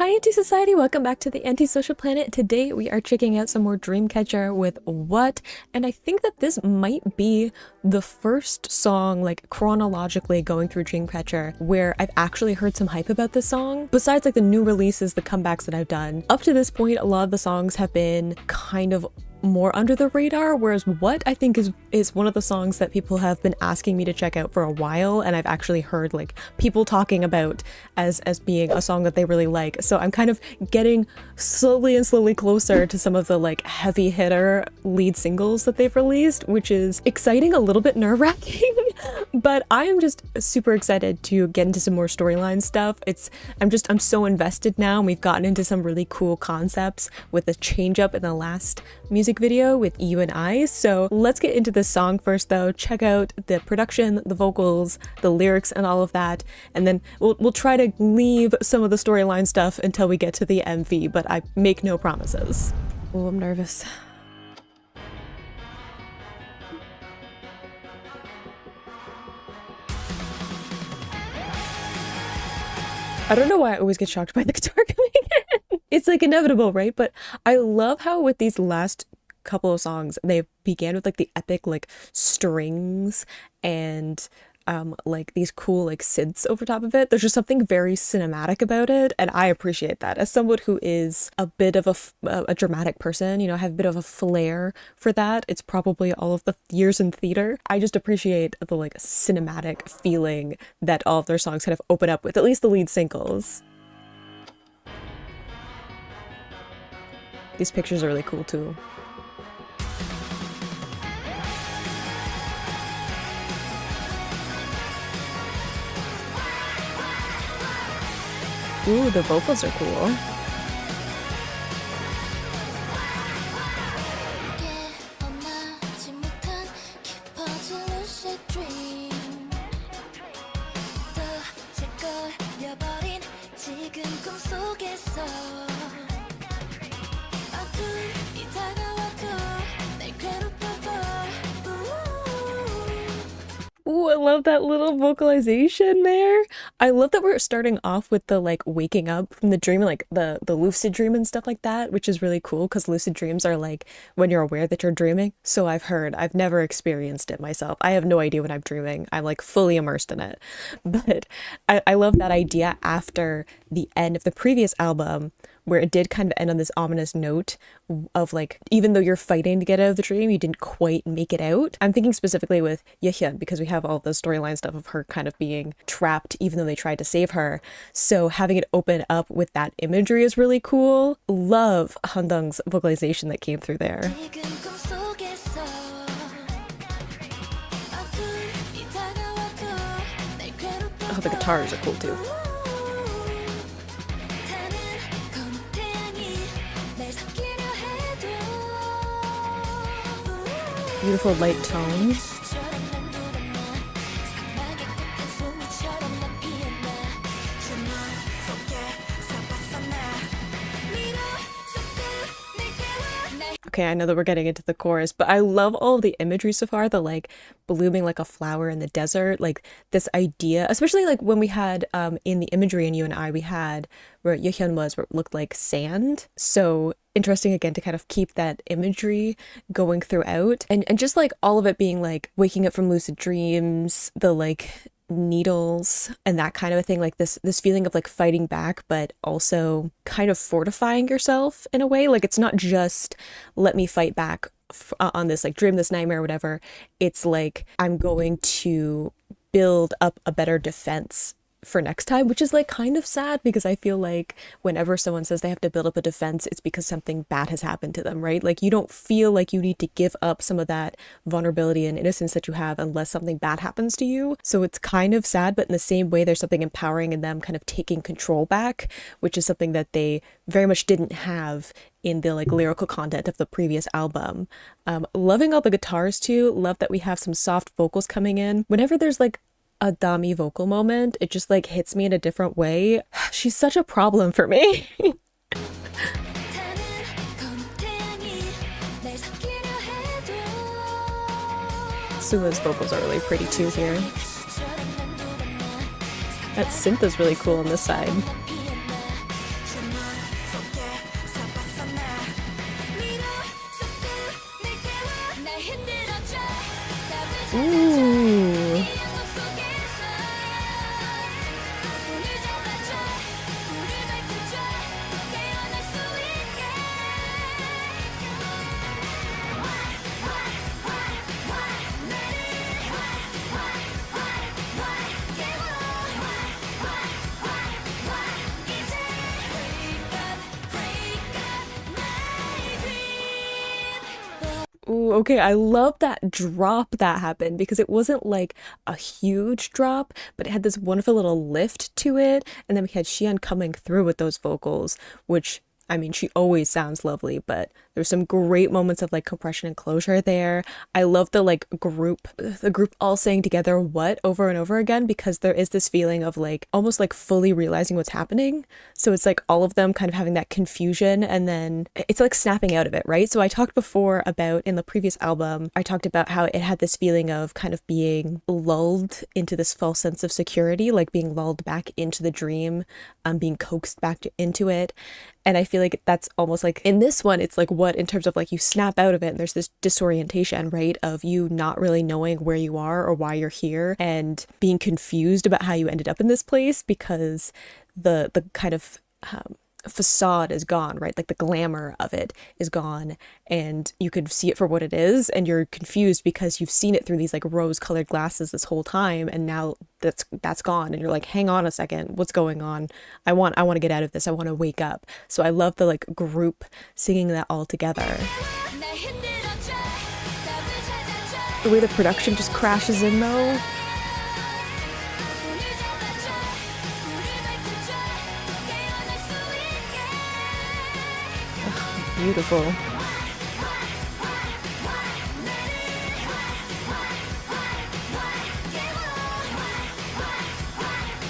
Hi Anti-Society, welcome back to the Antisocial Planet. Today we are checking out some more Dreamcatcher with What, and I think that this might be the first song, like chronologically going through Dreamcatcher, where I've actually heard some hype about this song. Besides like the new releases, the comebacks that I've done, up to this point a lot of the songs have been kind of more under the radar, whereas What I think is one of the songs that people have been asking me to check out for a while, and I've actually heard like people talking about as being a song that they really like. So I'm kind of getting slowly and slowly closer to some of the like heavy hitter lead singles that they've released, which is exciting, a little bit nerve-wracking, but I am just super excited to get into some more storyline stuff. I'm so invested now, and we've gotten into some really cool concepts with the change up in the last music video with Yoohyeon. So let's get into this song first though, check out the production, the vocals, the lyrics and all of that, and then we'll try to leave some of the storyline stuff until we get to the MV, but I make no promises. Oh, I'm nervous. I don't know why I always get shocked by the guitar coming in. It's like inevitable, right? But I love how with these last couple of songs, they began with like the epic like strings and like these cool like synths over top of it. There's just something very cinematic about it, and I appreciate that. As someone who is a bit of a dramatic person, you know, I have a bit of a flair for that. It's probably all of the years in theater. I just appreciate the like cinematic feeling that all of their songs kind of open up with, at least the lead singles. These pictures are really cool too. Ooh, the vocals are cool. Ooh, I love that little vocalization there. I love that we're starting off with the like waking up from the dream, like the lucid dream and stuff like that, which is really cool because lucid dreams are like when you're aware that you're dreaming. So I've heard, I've never experienced it myself. I have no idea when I'm dreaming. I'm like fully immersed in it. But I love that idea after the end of the previous album, where it did kind of end on this ominous note of like, even though you're fighting to get out of the dream, you didn't quite make it out. I'm thinking specifically with Yoohyeon because we have all the storyline stuff of her kind of being trapped even though they tried to save her. So having it open up with that imagery is really cool. Love Handong's vocalization that came through there. Oh, the guitars are cool too. Beautiful light tones. Okay, I know that we're getting into the chorus, but I love all the imagery so far, the like blooming like a flower in the desert, like this idea, especially like when we had in the imagery in You and I, we had where Yoohyeon was where it looked like sand. So interesting again to kind of keep that imagery going throughout, and just like all of it being like waking up from lucid dreams, the like needles and that kind of a thing, like this feeling of like fighting back but also kind of fortifying yourself in a way. Like it's not just let me fight back on this like dream, this nightmare or whatever. It's like I'm going to build up a better defense for next time, which is like kind of sad because I feel like whenever someone says they have to build up a defense, it's because something bad has happened to them, right? Like you don't feel like you need to give up some of that vulnerability and innocence that you have unless something bad happens to you. So it's kind of sad, but in the same way there's something empowering in them kind of taking control back, which is something that they very much didn't have in the like lyrical content of the previous album. Loving all the guitars too. Love that we have some soft vocals coming in. Whenever there's like a Dami vocal moment, it just like hits me in a different way. She's such a problem for me. Suma's vocals are really pretty too here. That synth is really cool on this side. Ooh. Ooh, okay, I love that drop that happened because it wasn't like a huge drop, but it had this wonderful little lift to it. And then we had Xian coming through with those vocals, which I mean, she always sounds lovely, but there's some great moments of like compression and closure there. I love the like the group all saying together what over and over again because there is this feeling of like almost like fully realizing what's happening. So it's like all of them kind of having that confusion and then it's like snapping out of it, right? So I talked before about in the previous album, I talked about how it had this feeling of kind of being lulled into this false sense of security, like being lulled back into the dream, being coaxed back into it. And I feel like that's almost like in this one, it's like what in terms of like you snap out of it and there's this disorientation, right? Of you not really knowing where you are or why you're here and being confused about how you ended up in this place because the kind of facade is gone, right? Like the glamour of it is gone and you could see it for what it is and you're confused because you've seen it through these like rose-colored glasses this whole time and now that's gone and you're like, hang on a second, what's going on? I want to get out of this. I want to wake up. So I love the like group singing that all together. The way the production just crashes in though. Beautiful.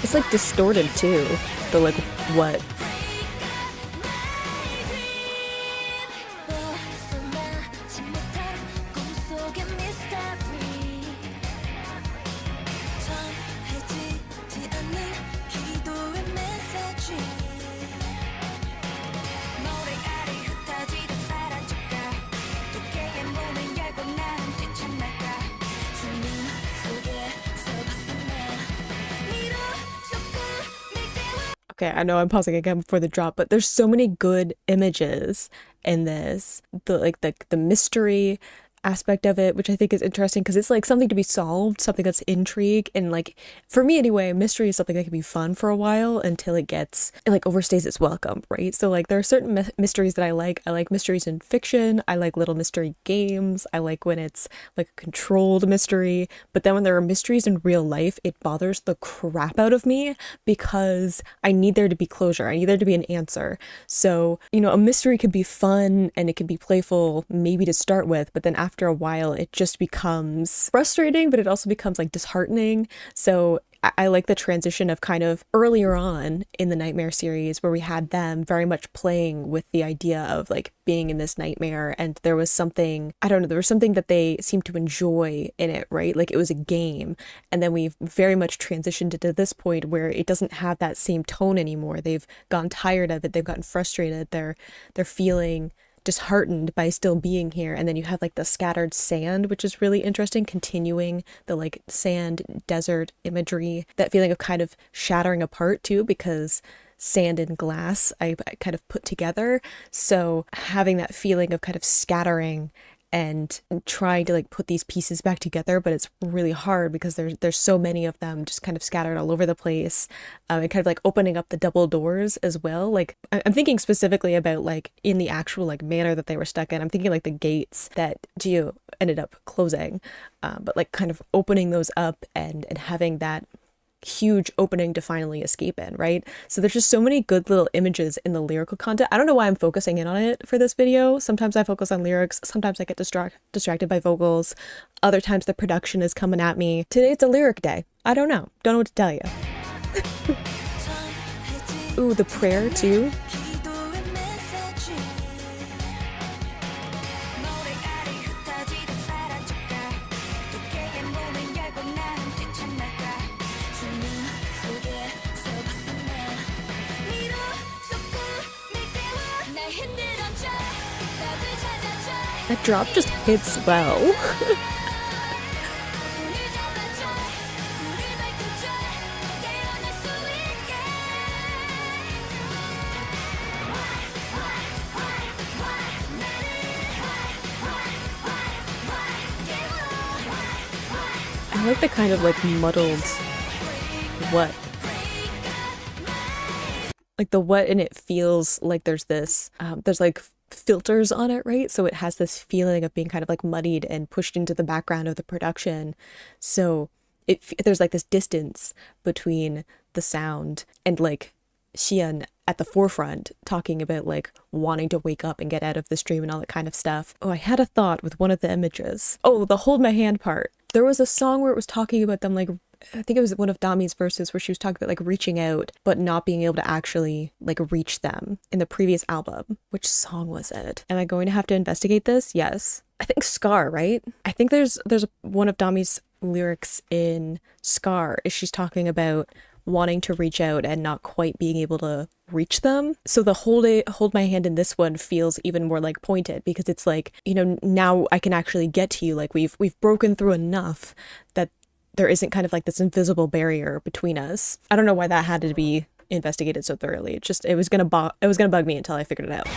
It's like distorted too. The like what? Okay, I know I'm pausing again before the drop, but there's so many good images in this. The mystery aspect of it, which I think is interesting because it's like something to be solved, something that's intrigue, and like for me anyway, mystery is something that can be fun for a while until it like overstays its welcome, right? So like there are certain mysteries that I like. I like mysteries in fiction. I like little mystery games. I like when it's like a controlled mystery. But then when there are mysteries in real life, it bothers the crap out of me because I need there to be closure. I need there to be an answer. So, you know, a mystery could be fun and it can be playful maybe to start with, but then after a while it just becomes frustrating, but it also becomes like disheartening. So I like the transition of kind of earlier on in the Nightmare series where we had them very much playing with the idea of like being in this nightmare, and there was something, I don't know, there was something that they seemed to enjoy in it, right? Like it was a game. And then we've very much transitioned to this point where it doesn't have that same tone anymore. They've gotten tired of it. They've gotten frustrated. They're feeling disheartened by still being here. And then you have like the scattered sand, which is really interesting, continuing the like sand desert imagery, that feeling of kind of shattering apart too, because sand and glass I kind of put together. So having that feeling of kind of scattering and trying to like put these pieces back together, but it's really hard because there's so many of them just kind of scattered all over the place, and kind of like opening up the double doors as well. Like I'm thinking specifically about like in the actual like manner that they were stuck in. I'm thinking like the gates that Gio ended up closing, but like kind of opening those up and having that huge opening to finally escape in, right? So there's just so many good little images in the lyrical content. I don't know why I'm focusing in on it for this video. Sometimes I focus on lyrics, sometimes I get distracted by vocals, other times the production is coming at me. Today it's a lyric day. I don't know what to tell you. Ooh, the prayer too. That drop just hits well. I like the kind of like muddled what. Like the what, and it feels like there's this, there's like filters on it, right? So it has this feeling of being kind of like muddied and pushed into the background of the production. So there's like this distance between the sound and like Xian at the forefront talking about like wanting to wake up and get out of this dream and all that kind of stuff. Oh, I had a thought with one of the images. Oh, the hold my hand part. There was a song where it was talking about them like, I think it was one of Dami's verses where she was talking about like reaching out but not being able to actually like reach them in the previous album. Which song was it? Am I going to have to investigate this? Yes. I think Scar, right? I think there's one of Dami's lyrics in Scar is she's talking about wanting to reach out and not quite being able to reach them. So the hold my hand in this one feels even more like pointed because it's like, you know, now I can actually get to you. Like we've broken through enough that there isn't kind of like this invisible barrier between us. I don't know why that had to be investigated so thoroughly. It was gonna bug me until I figured it out.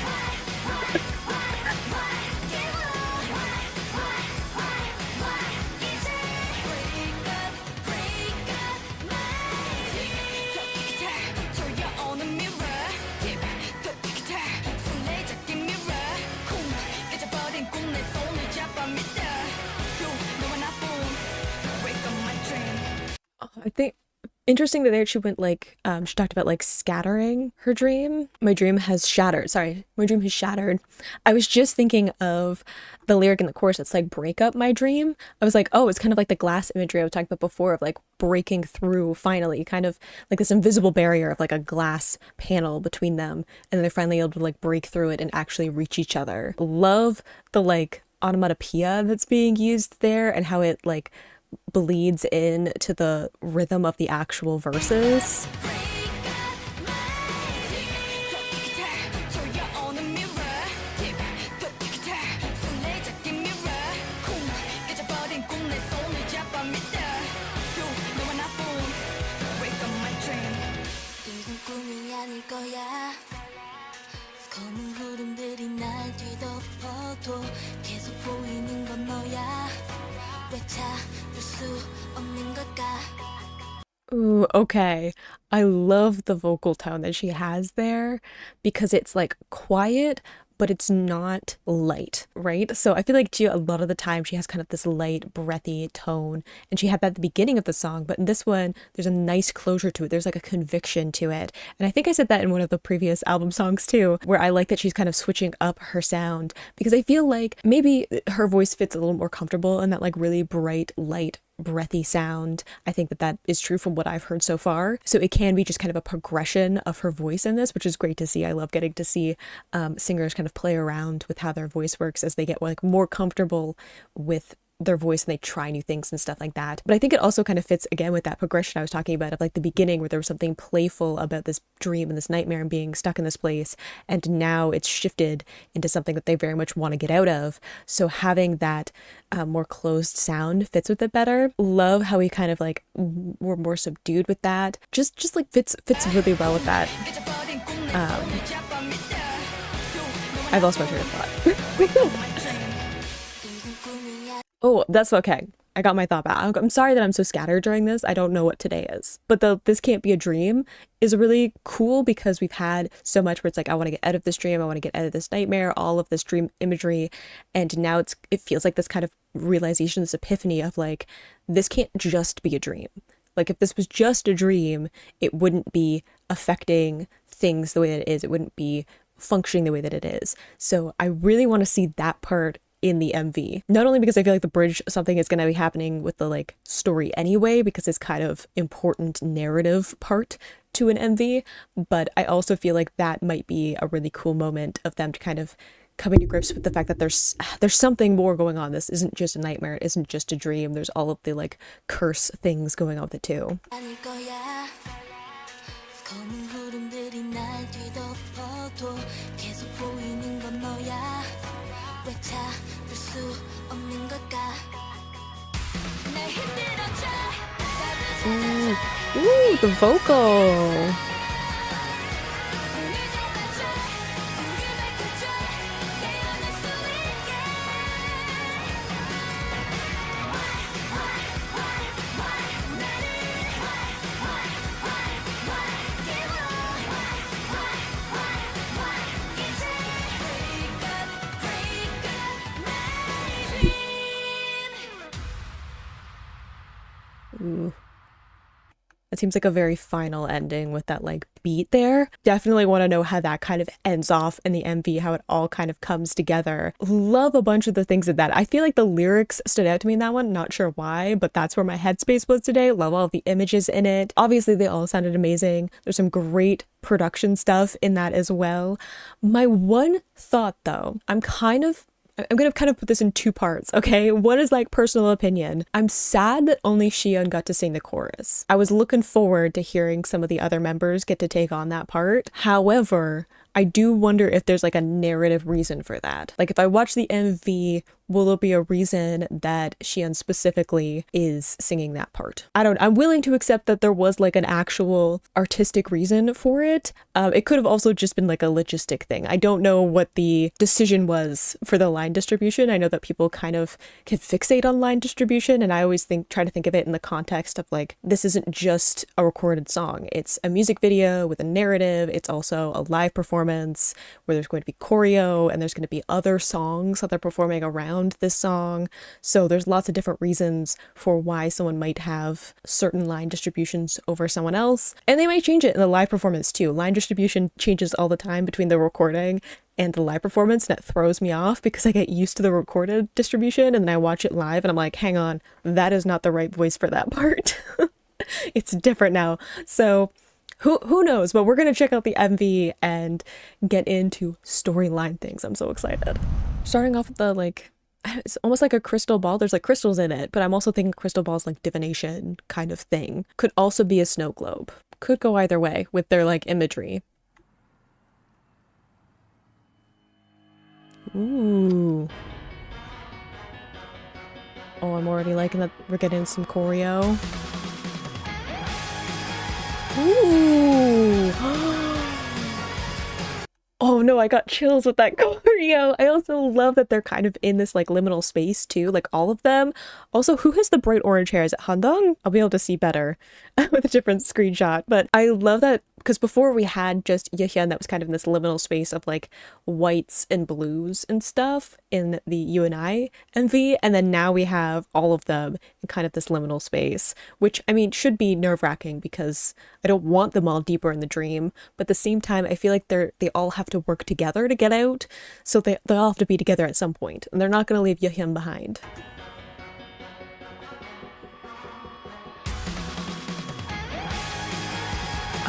I think interesting that there she went like she talked about like scattering her dream. My dream has shattered. Sorry, my dream has shattered. I was just thinking of the lyric in the chorus that's like break up my dream. I was like, oh, it's kind of like the glass imagery I was talking about before of like breaking through finally, kind of like this invisible barrier of like a glass panel between them, and they're finally able to like break through it and actually reach each other. Love the like onomatopoeia that's being used there and how it like bleeds in to the rhythm of the actual verses. Ooh, okay. I love the vocal tone that she has there because it's like quiet, but it's not light, right? So I feel like a lot of the time she has kind of this light, breathy tone, and she had that at the beginning of the song, but in this one, there's a nice closure to it. There's like a conviction to it. And I think I said that in one of the previous album songs too, where I like that she's kind of switching up her sound because I feel like maybe her voice fits a little more comfortable in that like really bright, light, breathy sound. I think that is true from what I've heard so far. So it can be just kind of a progression of her voice in this, which is great to see. I love getting to see singers kind of play around with how their voice works as they get like more comfortable with their voice and they try new things and stuff like that. But I think it also kind of fits again with that progression I was talking about of like the beginning where there was something playful about this dream and this nightmare and being stuck in this place, and now it's shifted into something that they very much want to get out of. So having that more closed sound fits with it better. Love how we kind of like were more subdued with that. Just like fits really well with that. I've lost my train of thought. Oh, that's okay. I got my thought back. I'm sorry that I'm so scattered during this. I don't know what today is. But This Can't Be a Dream is really cool because we've had so much where it's like, I want to get out of this dream. I want to get out of this nightmare, all of this dream imagery. And now it feels like this kind of realization, this epiphany of like, this can't just be a dream. Like if this was just a dream, it wouldn't be affecting things the way that it is. It wouldn't be functioning the way that it is. So I really want to see that part in the MV, not only because I feel like the bridge something is going to be happening with the like story anyway because it's kind of important narrative part to an MV, but I also feel like that might be a really cool moment of them to kind of coming to grips with the fact that there's something more going on. This isn't just a nightmare, it isn't just a dream, there's all of the like curse things going on with it too. Ooh, the vocal. It seems like a very final ending with that like beat there. Definitely want to know how that kind of ends off in the MV, how it all kind of comes together. Love a bunch of the things in that. I feel like the lyrics stood out to me in that one, not sure why, but that's where my headspace was today. Love all of the images in it. Obviously they all sounded amazing. There's some great production stuff in that as well. My one thought though, I'm gonna kind of put this in two parts, okay? One is like personal opinion. I'm sad that only Yoohyeon got to sing the chorus. I was looking forward to hearing some of the other members get to take on that part. However, I do wonder if there's like a narrative reason for that. Like if I watch the MV, will there be a reason that Yoohyeon specifically is singing that part? I'm willing to accept that there was like an actual artistic reason for it. It could have also just been like a logistic thing. I don't know what the decision was for the line distribution. I know that people kind of can fixate on line distribution, and I always try to think of it in the context of like, this isn't just a recorded song. It's a music video with a narrative. It's also a live performance where there's going to be choreo and there's going to be other songs that they're performing around this song. So there's lots of different reasons for why someone might have certain line distributions over someone else. And they might change it in the live performance too. Line distribution changes all the time between the recording and the live performance, and it throws me off because I get used to the recorded distribution and then I watch it live and I'm like, hang on, that is not the right voice for that part. It's different now. So who knows, but we're gonna check out the MV and get into storyline things. I'm so excited. Starting off with the like, it's almost like a crystal ball. There's like crystals in it, but I'm also thinking crystal balls like divination kind of thing. Could also be a snow globe. Could go either way with their like imagery. Ooh. Oh, I'm already liking that we're getting some choreo. Ooh. Oh no, I got chills with that choreo. I also love that they're kind of in this like liminal space too, like all of them. Also, who has the bright orange hair? Is it Handong? I'll be able to see better with a different screenshot. But I love that because before we had just Yoohyeon that was kind of in this liminal space of like whites and blues and stuff in the Yoohyeon MV, and then now we have all of them in kind of this liminal space, which I mean should be nerve-wracking because I don't want them all deeper in the dream, but at the same time I feel like they all have to work together to get out, so they all have to be together at some point, and they're not going to leave Yoohyeon behind.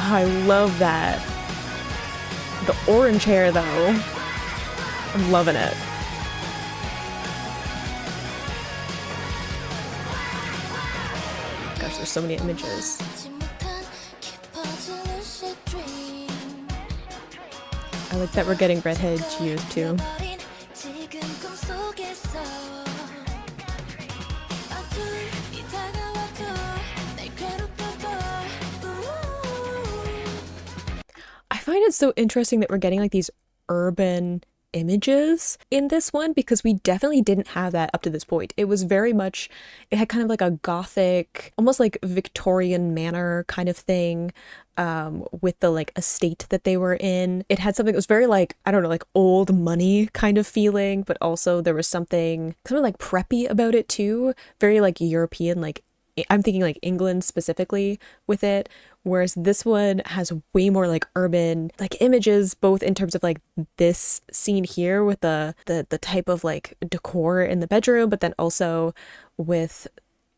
Oh, I love that. The orange hair though, I'm loving it. Gosh, there's so many images. I like that we're getting redheaded Jiu too. I find it so interesting that we're getting like these urban images in this one because we definitely didn't have that up to this point. It was very much, it had kind of like a gothic, almost like Victorian manor kind of thing. With the like estate that they were in. It had something that was very like, I don't know, like old money kind of feeling, but also there was something kind of like preppy about it too. Very like European, like I'm thinking like England specifically with it. Whereas this one has way more like urban like images, both in terms of like this scene here with the type of like decor in the bedroom, but then also with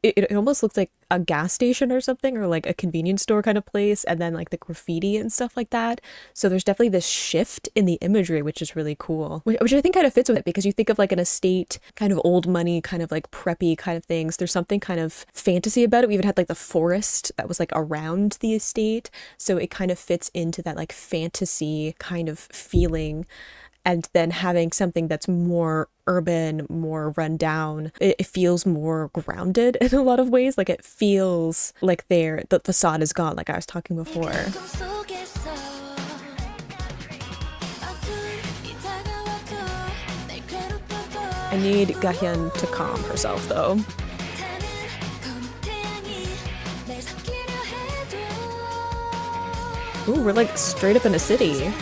it almost looks like a gas station or something, or like a convenience store kind of place, and then like the graffiti and stuff like that. So there's definitely this shift in the imagery, which is really cool, which I think kind of fits with it because you think of like an estate, kind of old money, kind of like preppy kind of things. There's something kind of fantasy about it. We even had like the forest that was like around the estate. So it kind of fits into that like fantasy kind of feeling. And then having something that's more urban, more run down, it feels more grounded in a lot of ways. Like it feels like the facade is gone, like I was talking before. I need Yoohyeon to calm herself though. Ooh, we're like straight up in a city.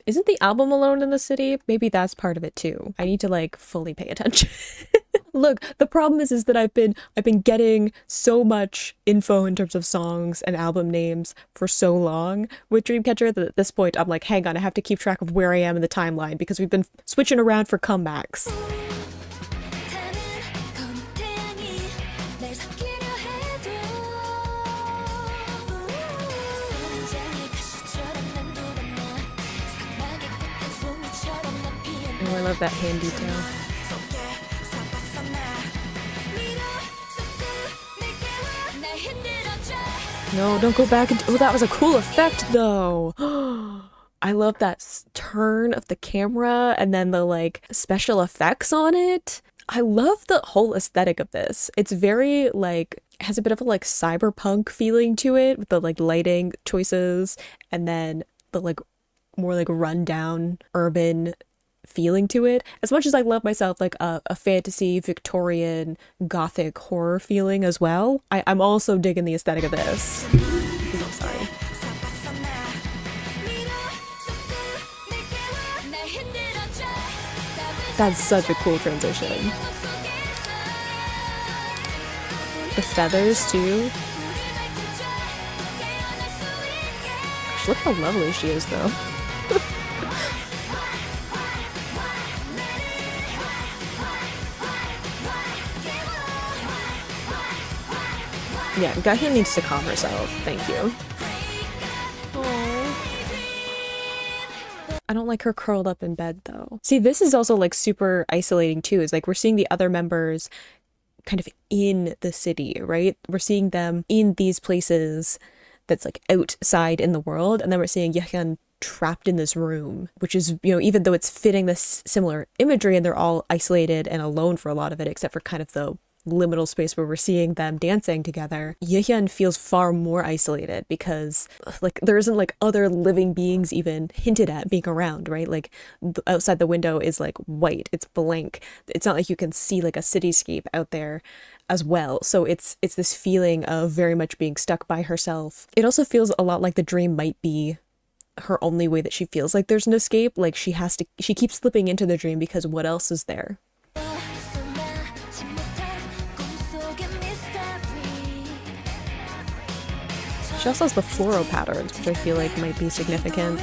Isn't the album Alone in the City? Maybe that's part of it too. I need to like fully pay attention. Look, the problem is that I've been getting so much info in terms of songs and album names for so long with Dreamcatcher that at this point I'm like, hang on, I have to keep track of where I am in the timeline because we've been switching around for comebacks. Oh, I love that hand detail. No, don't go back into— oh, that was a cool effect though. I love that turn of the camera and then the like special effects on it. I love the whole aesthetic of this. It's very like, has a bit of a like cyberpunk feeling to it with the like lighting choices and then the like more like rundown urban feeling to it. As much as I love myself like a fantasy Victorian gothic horror feeling as well, I'm also digging the aesthetic of this. Oh, sorry. That's such a cool transition. The feathers too. Gosh, look how lovely she is though. Yeah, Yoohyeon needs to calm herself. Thank you. Aww. I don't like her curled up in bed though. See, this is also like super isolating too. Is like we're seeing the other members kind of in the city, right? We're seeing them in these places that's like outside in the world, and then we're seeing Yoohyeon trapped in this room, which is, you know, even though it's fitting this similar imagery and they're all isolated and alone for a lot of it, except for kind of the liminal space where we're seeing them dancing together, Yoohyeon feels far more isolated because like there isn't like other living beings even hinted at being around, right? Like outside the window is like white, it's blank. It's not like you can see like a cityscape out there as well. So it's this feeling of very much being stuck by herself. It also feels a lot like the dream might be her only way that she feels like there's an escape. Like she keeps slipping into the dream because what else is there? She also has the floral patterns, which I feel like might be significant.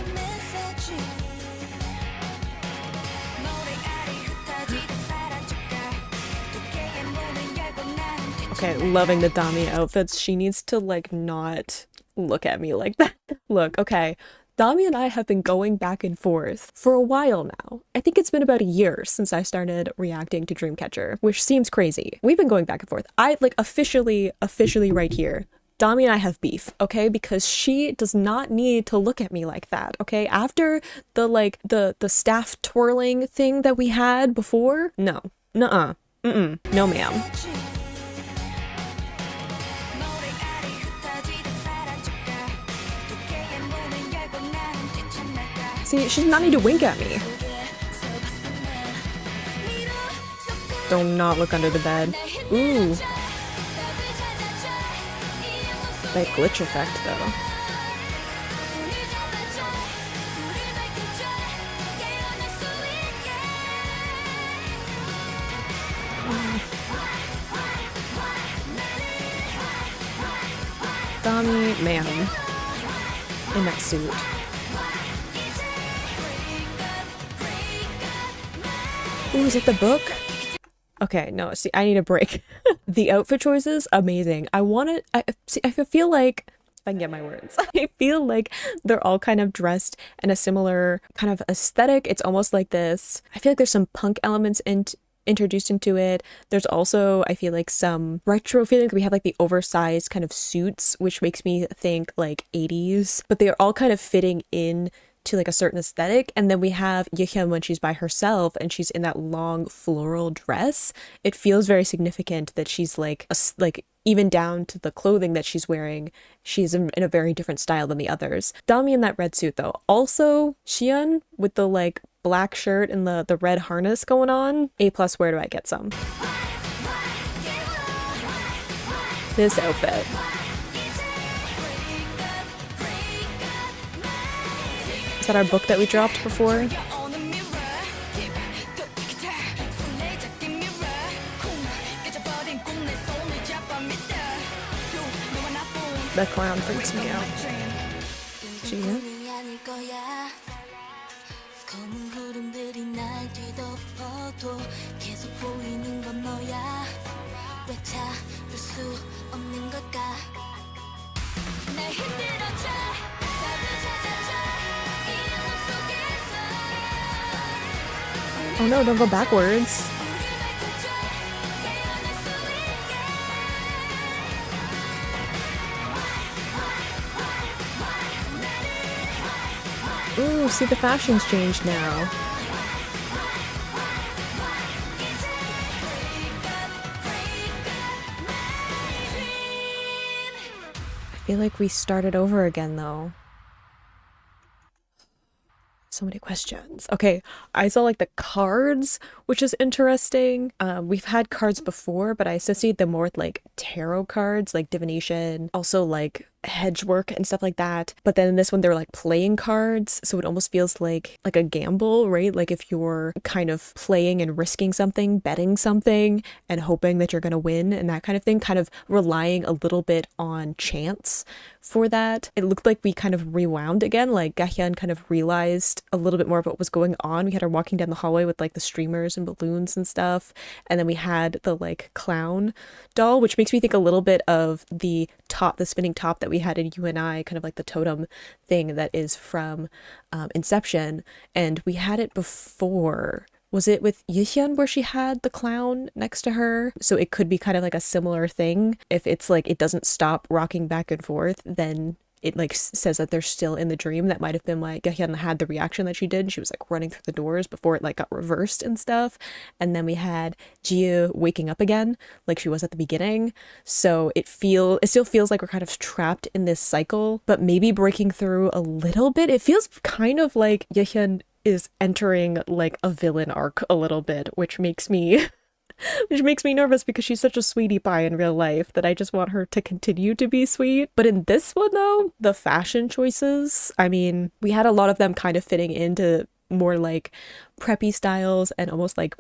Okay, loving the Dami outfits. She needs to like not look at me like that. Look, okay. Dami and I have been going back and forth for a while now. I think it's been about a year since I started reacting to Dreamcatcher, which seems crazy. We've been going back and forth. I like officially right here. Dami and I have beef, okay? Because she does not need to look at me like that, okay? After the like the staff twirling thing that we had before, no. Nuh-uh. Mm-mm. No, ma'am. See, she does not need to wink at me. Do not look under the bed. Ooh. That glitch effect, though. Dami, ma'am. In that suit. Ooh, is it the book? Okay, no, see, I need a break. The outfit choices, amazing. I feel like, if I can get my words, I feel like they're all kind of dressed in a similar kind of aesthetic. It's almost like this, I feel like there's some punk elements introduced into it. There's also, I feel like, some retro feeling. We have like the oversized kind of suits, which makes me think like 80s, but they are all kind of fitting in to like a certain aesthetic. And then we have Yoohyeon when she's by herself and she's in that long floral dress. It feels very significant that she's like even down to the clothing that she's wearing, she's in a very different style than the others. Dami in that red suit though. Also Yoohyeon with the like black shirt and the red harness going on. A+, where do I get some? This outfit. Is that our book that we dropped before? The clown freaks me out. Gia? Oh no, don't go backwards. Ooh, see, the fashion's changed now. I feel like we started over again, though. So many questions. Okay, I saw like the cards, which is interesting. We've had cards before, but I associate them more with like tarot cards, like divination, also like hedge work and stuff like that. But then in this one, they're like playing cards, so it almost feels like a gamble, right? Like if you're kind of playing and risking something, betting something, and hoping that you're gonna win and that kind of thing, kind of relying a little bit on chance for that. It looked like we kind of rewound again, like Yoohyeon kind of realized a little bit more of what was going on. We had her walking down the hallway with like the streamers and balloons and stuff, and then we had the like clown doll, which makes me think a little bit of the top, the spinning top that we had in You and I, kind of like the totem thing that is from Inception. And we had it before. Was it with Yoohyeon where she had the clown next to her? So it could be kind of like a similar thing. If it's like it doesn't stop rocking back and forth, then it like says that they're still in the dream. That might have been like Yoohyeon had the reaction that she did. She was like running through the doors before it like got reversed and stuff. And then we had Gia waking up again like she was at the beginning. So it still feels like we're kind of trapped in this cycle, but maybe breaking through a little bit. It feels kind of like Yoohyeon is entering like a villain arc a little bit, which makes me nervous because she's such a sweetie pie in real life that I just want her to continue to be sweet. But in this one though, the fashion choices, I mean, we had a lot of them kind of fitting into more like preppy styles and almost like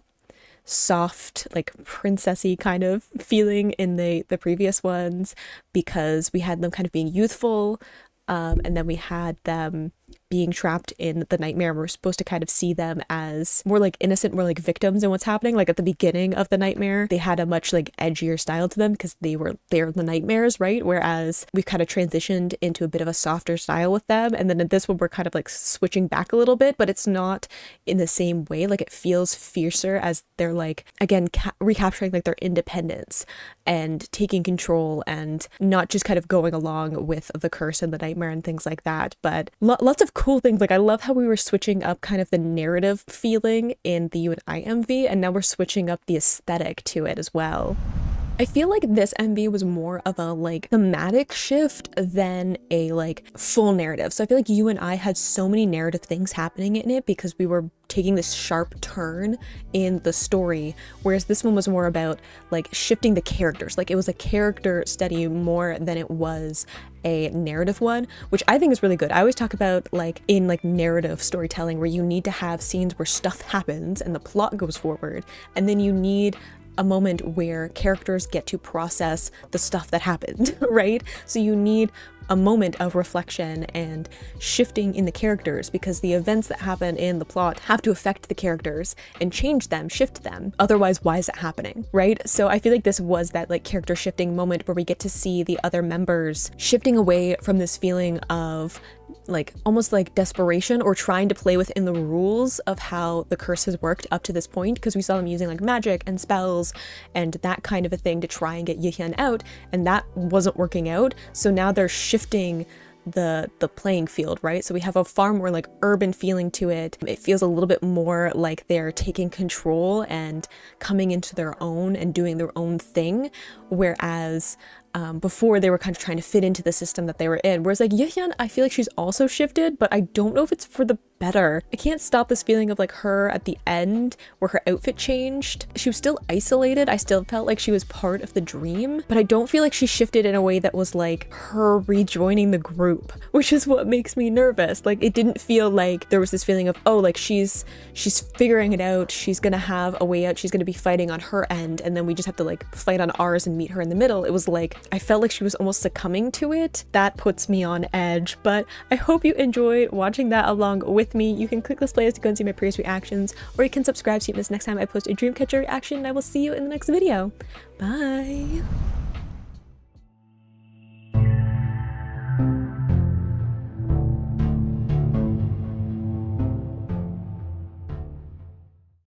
soft, like princessy kind of feeling in the previous ones, because we had them kind of being youthful, and then we had them being trapped in the nightmare. We're supposed to kind of see them as more like innocent, more like victims in what's happening. Like at the beginning of the nightmare, they had a much like edgier style to them because they're the nightmares, right? Whereas we've kind of transitioned into a bit of a softer style with them. And then in this one, we're kind of like switching back a little bit, but it's not in the same way. Like it feels fiercer as they're like, again, recapturing like their independence and taking control and not just kind of going along with the curse and the nightmare and things like that. But lots of cool things. Like I love how we were switching up kind of the narrative feeling in the You and I MV, and now we're switching up the aesthetic to it as well. I feel like this MV was more of a like thematic shift than a like full narrative. So I feel like You and I had so many narrative things happening in it because we were taking this sharp turn in the story, whereas this one was more about like shifting the characters. Like it was a character study more than it was a narrative one, which I think is really good. I always talk about like in like narrative storytelling where you need to have scenes where stuff happens and the plot goes forward, and then you need a moment where characters get to process the stuff that happened, right? So you need a moment of reflection and shifting in the characters because the events that happen in the plot have to affect the characters and change them, shift them. Otherwise, why is it happening, right? So I feel like this was that like character shifting moment where we get to see the other members shifting away from this feeling of like almost like desperation or trying to play within the rules of how the curse has worked up to this point, because we saw them using like magic and spells and that kind of a thing to try and get Yoohyeon out, and that wasn't working out. So now they're shifting the playing field, right? So we have a far more like urban feeling to it. It feels a little bit more like they're taking control and coming into their own and doing their own thing, whereas before they were kind of trying to fit into the system that they were in. Whereas like Yoohyeon, I feel like she's also shifted, but I don't know if it's for the better. I can't stop this feeling of like her at the end where her outfit changed. She was still isolated. I still felt like she was part of the dream, but I don't feel like she shifted in a way that was like her rejoining the group, which is what makes me nervous. Like, it didn't feel like there was this feeling of, oh, like she's figuring it out. She's gonna have a way out. She's gonna be fighting on her end, and then we just have to like fight on ours and meet her in the middle. It was like, I felt like she was almost succumbing to it. That puts me on edge, but I hope you enjoyed watching that along with me. You can click this playlist to go and see my previous reactions, or you can subscribe so you don't miss next time I post a Dreamcatcher reaction, and I will see you in the next video. Bye!